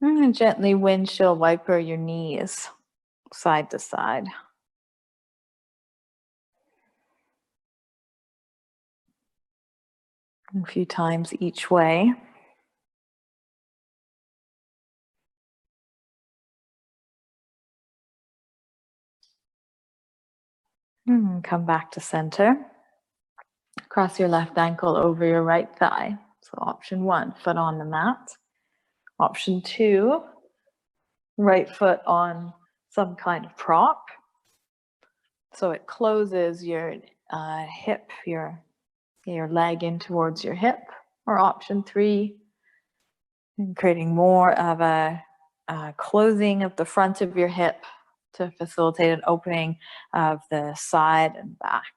And gently windshield wiper your knees side to side. A few times each way. And come back to center. Cross your left ankle over your right thigh. So option 1, foot on the mat. Option 2, right foot on some kind of prop. So it closes your hip, your leg in towards your hip. Or option 3, creating more of a closing of the front of your hip to facilitate an opening of the side and back.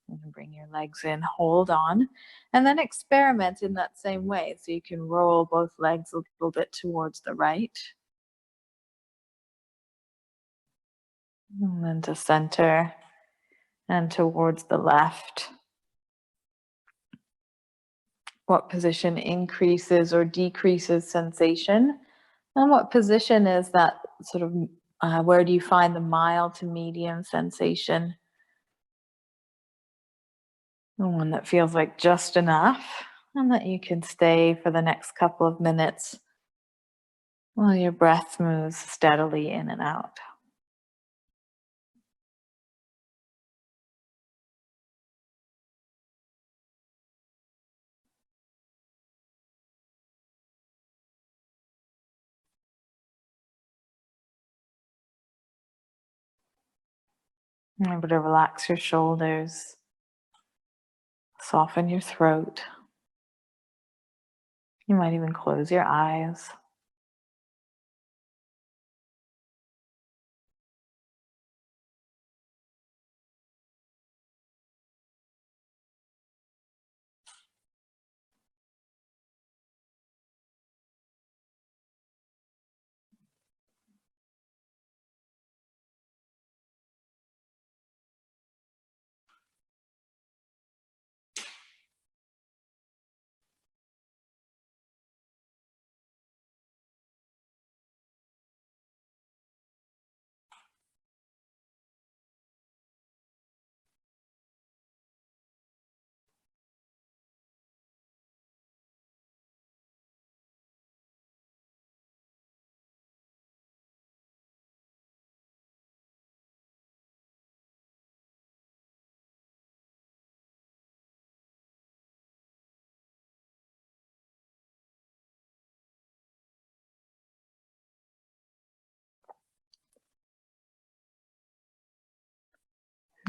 And bring your legs in, hold on, and then experiment in that same way. So you can roll both legs a little bit towards the right. And then to center and towards the left. What position increases or decreases sensation? And what position is that sort of, where do you find the mild to medium sensation? The one that feels like just enough, and that you can stay for the next couple of minutes while your breath moves steadily in and out. Remember to relax your shoulders, soften your throat. You might even close your eyes.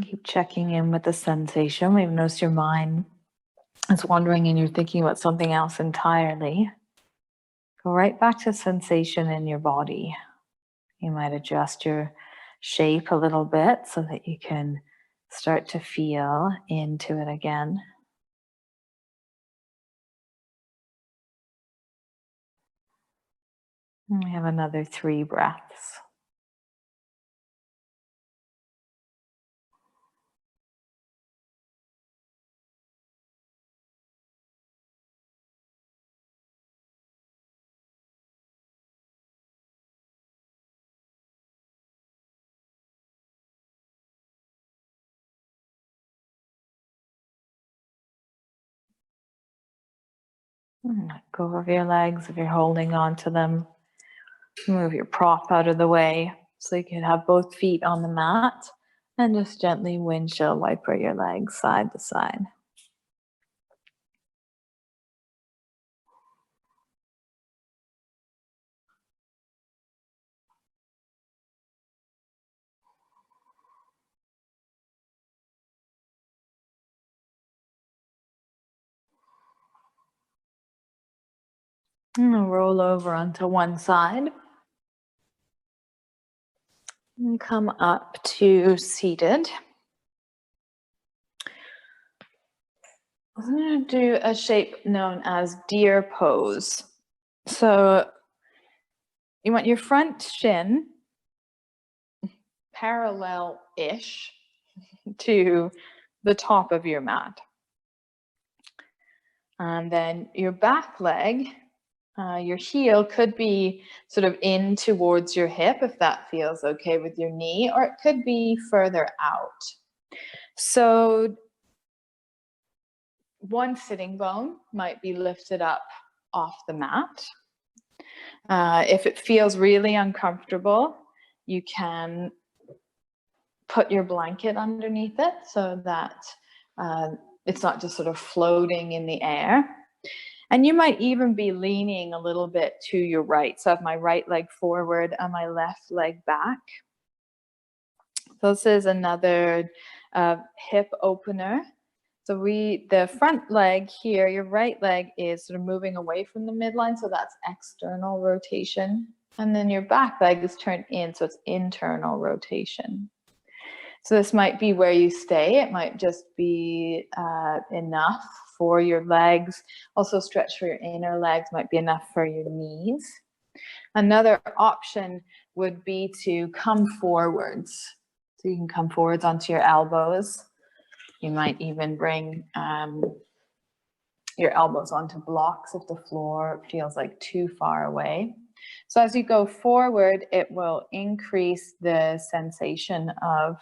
Keep checking in with the sensation. Maybe notice your mind is wandering and you're thinking about something else entirely. Go right back to sensation in your body. You might adjust your shape a little bit so that you can start to feel into it again. And we have another 3 breaths. Let go of your legs if you're holding on to them. Move your prop out of the way so you can have both feet on the mat, and just gently windshield wiper your legs side to side. And roll over onto one side. And come up to seated. I'm going to do a shape known as deer pose. So you want your front shin parallel-ish to the top of your mat. And then your back leg Your heel could be sort of in towards your hip if that feels okay with your knee, or it could be further out. So one sitting bone might be lifted up off the mat. If it feels really uncomfortable, you can put your blanket underneath it so that it's not just sort of floating in the air. And you might even be leaning a little bit to your right. So I have my right leg forward and my left leg back. So this is another hip opener. So the front leg here, your right leg is sort of moving away from the midline. So that's external rotation. And then your back leg is turned in. So it's internal rotation. So this might be where you stay. It might just be enough for your legs. Also stretch for your inner legs, might be enough for your knees. Another option would be to come forwards. So you can come forwards onto your elbows. You might even bring your elbows onto blocks if the floor feels like too far away. So as you go forward, it will increase the sensation of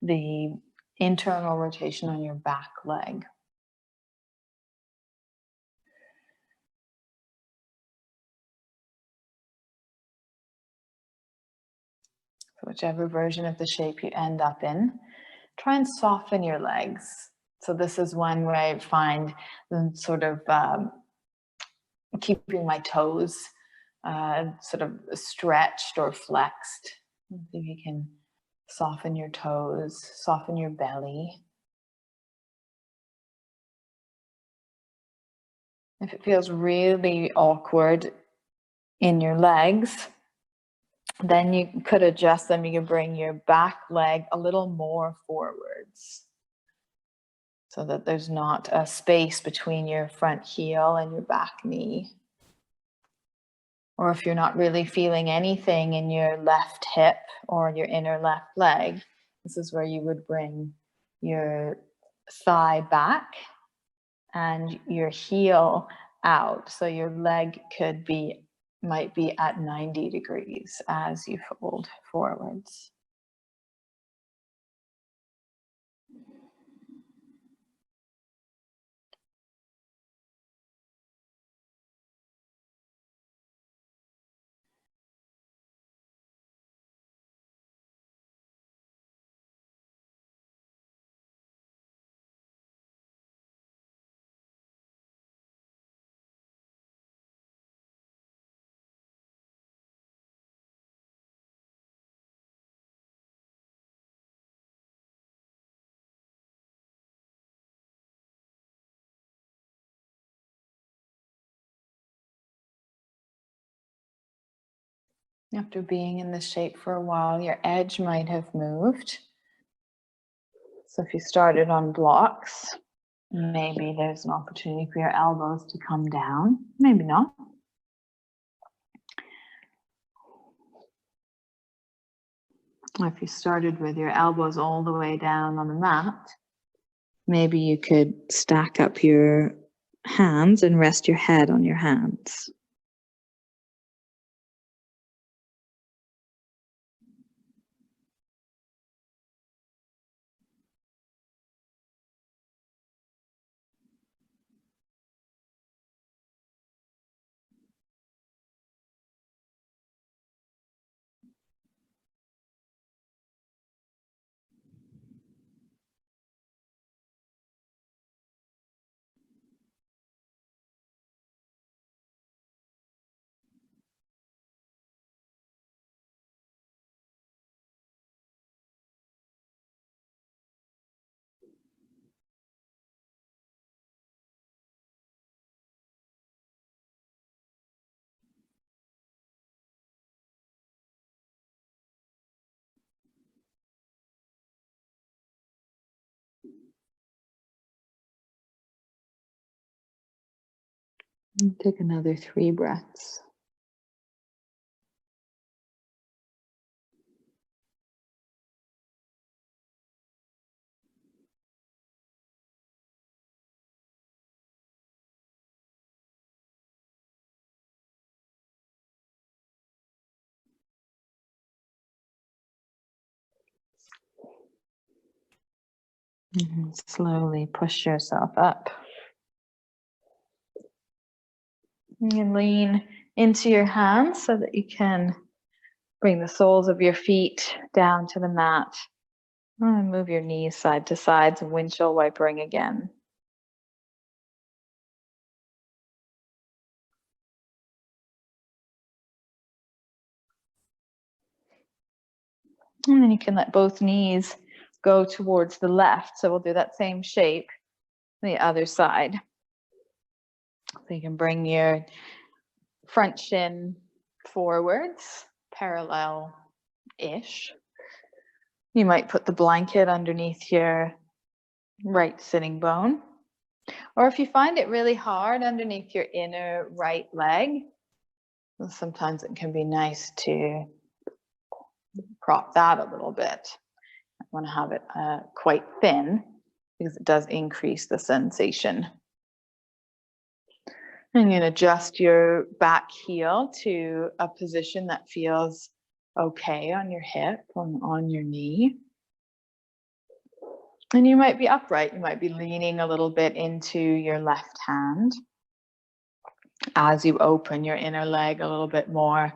the internal rotation on your back leg. So whichever version of the shape you end up in, try and soften your legs. So this is one way I find them sort of keeping my toes sort of stretched or flexed. If you can soften your toes, soften your belly. If it feels really awkward in your legs, then you could adjust them. You can bring your back leg a little more forwards so that there's not a space between your front heel and your back knee. Or if you're not really feeling anything in your left hip or your inner left leg, this is where you would bring your thigh back and your heel out. So your leg might be at 90 degrees as you fold forwards. After being in this shape for a while, your edge might have moved. So if you started on blocks, maybe there's an opportunity for your elbows to come down. Maybe not. Or if you started with your elbows all the way down on the mat, maybe you could stack up your hands and rest your head on your hands. And take another 3 breaths. And slowly push yourself up. You can lean into your hands so that you can bring the soles of your feet down to the mat. And move your knees side to side, some windshield wipering again. And then you can let both knees go towards the left. So we'll do that same shape on the other side. So you can bring your front shin forwards, parallel-ish. You might put the blanket underneath your right sitting bone. Or if you find it really hard underneath your inner right leg, sometimes it can be nice to prop that a little bit. I want to have it quite thin because it does increase the sensation. And you can adjust your back heel to a position that feels okay on your hip, on your knee. And you might be upright. You might be leaning a little bit into your left hand as you open your inner leg a little bit more,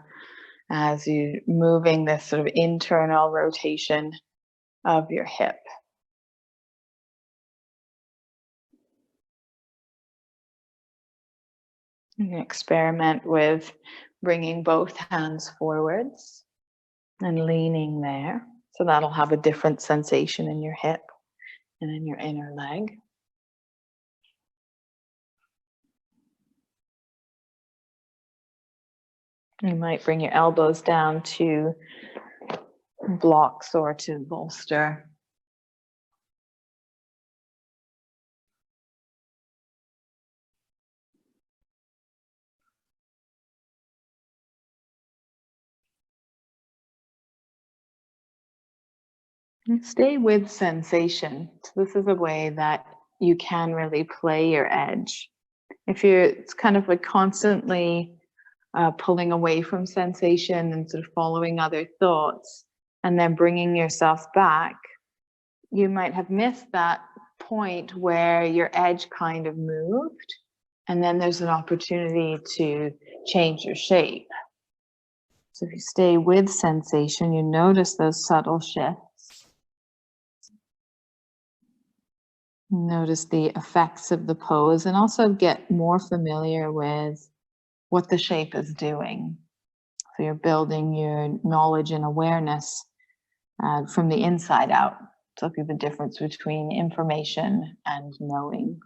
as you're moving this sort of internal rotation of your hip. You can experiment with bringing both hands forwards and leaning there. So that'll have a different sensation in your hip and in your inner leg. You might bring your elbows down to blocks or to bolster. And stay with sensation. So this is a way that you can really play your edge. If it's kind of like constantly pulling away from sensation and sort of following other thoughts and then bringing yourself back, you might have missed that point where your edge kind of moved, and then there's an opportunity to change your shape. So if you stay with sensation, you notice those subtle shifts. Notice the effects of the pose and also get more familiar with what the shape is doing. So you're building your knowledge and awareness from the inside out. So the difference between information and knowing.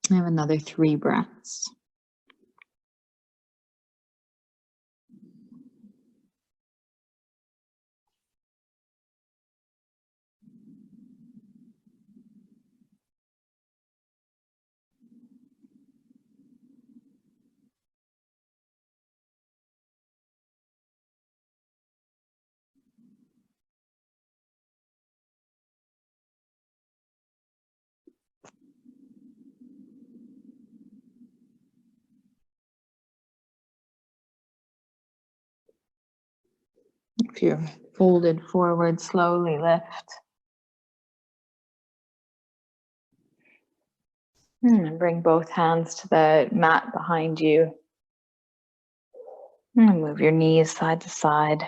I have another 3 breaths. If you're folded forward, slowly lift. And bring both hands to the mat behind you. And move your knees side to side.